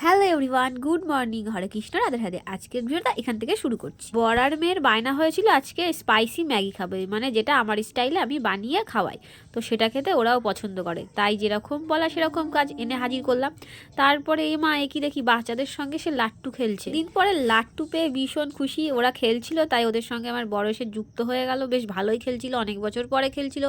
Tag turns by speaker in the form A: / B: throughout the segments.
A: Hello everyone, good morning, হরে কৃষ্ণ, রাধে রাধে। আজকের ভিডিওটা এখান থেকে শুরু করছি। বর আর মেয়ের বায়না হয়েছিল আজকে স্পাইসি ম্যাগি খাবে, মানে যেটা আমার স্টাইলে আমি বানিয়ে খাওয়াই। তো সেটা খেতে ওরাও পছন্দ করে, তাই যেরকম বলা সেরকম কাজ এনে হাজির করলাম। তারপরে মা একই দেখি বাচ্চাদের সঙ্গে সে লাট্টু খেলছে। দিন পরে লাট্টু পেয়ে ভীষণ খুশি, ওরা খেলছিল তাই ওদের সঙ্গে আমার বড় এসে যুক্ত হয়ে গেল। বেশ ভালোই খেলছিল, অনেক বছর পরে খেলছিল।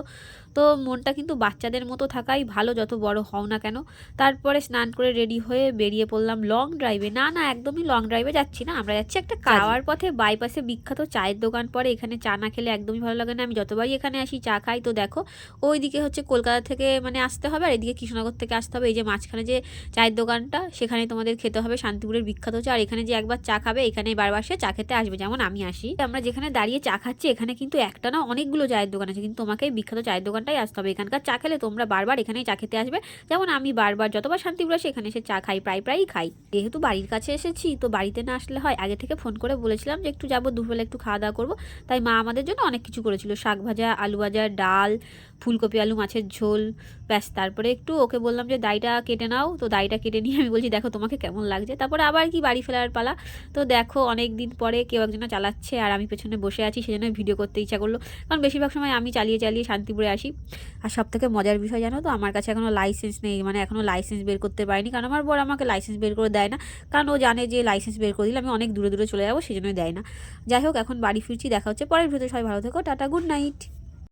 A: তো মনটা কিন্তু বাচ্চাদের মতো থাকাই ভালো, যত বড় হও না কেন। তারপরে স্নান করে রেডি হয়ে বেরিয়ে পড়লাম লং ড্রাইভে। না না, একদমই লং ড্রাইভে যাচ্ছি না, আমরা যাচ্ছি একটা যাওয়ার পথে বাইপাসে বিখ্যাত চায়ের দোকান পড়ে, এখানে চা না খেলে একদমই ভালো লাগে না। আমি যতবারই এখানে আসি চা খাই। তো দেখো ওইদিকে হচ্ছে কলকাতা থেকে মানে আসতে হবে, আর এদিকে কৃষ্ণনগর থেকে আসতে হবে। এই যে মাঝখানে যে চায়ের দোকানটা, সেখানে তোমাদের খেতে হবে শান্তিপুরের বিখ্যাত চা। আর এখানে যে একবার চা খাবে, এখানে বারবার সে চা খেতে আসবে, যেমন আমি আসি। আমরা যেখানে দাঁড়িয়ে চা খাচ্ছি এখানে কিন্তু একটা না অনেকগুলো চায়ের দোকান আছে, কিন্তু তোমাকে বিখ্যাত চায়ের দোকানটাই আসতে হবে। এখানকার চা খেলে তোমরা বারবার এখানেই চা খেতে আসবে, যেমন আমি বারবার যতবার শান্তিপুর আসি এখানে এসে চা খাই, প্রায়ই খাই। যেহেতু বাড়ির কাছে এসেছি তো বাড়িতে না আসলে হয়, আগে থেকে ফোন করে বলেছিলাম যে একটু যাবো, দুপুরবেলা একটু খাওয়া দাওয়া করবো। তাই মা আমাদের জন্য অনেক কিছু করেছিল, শাক ভাজা, আলু ভাজা, ডাল, ফুলকপি আলু মাছের ঝোল, ব্যাস। তারপরে একটু ওকে বললাম যে দাইটা কেটে নাও, তো দাইটা কেটে নিয়ে আমি বলছি দেখো তোমাকে কেমন লাগছে। তারপরে আবার কি বাড়ি ফেরার পালা। তো দেখো অনেক দিন পরে কেউ একজন চালাচ্ছে আর আমি পেছনে বসে আছি, সেজন্য ভিডিও করতে ইচ্ছা করলো, কারণ বেশিরভাগ সময় আমি চালিয়ে চালিয়ে শান্তিপুরে আসি। আর সব থেকে মজার বিষয় জানো তো, আমার কাছে এখনও লাইসেন্স নেই, মানে এখনও লাইসেন্স বের করতে পারিনি, কারণ আমার বর আমাকে লাইসেন্স বের করে দেয় না, কারণ ও জানে যে লাইসেন্স বের করে দিলে আমি অনেক দূরে দূরে চলে যাবো, সেজন্যই দেয় না। যাই হোক, এখন বাড়ি ফিরছি, দেখা হচ্ছে পরের ভিডিওতে। সবাই ভালো থেকো, টাটা, গুড নাইট।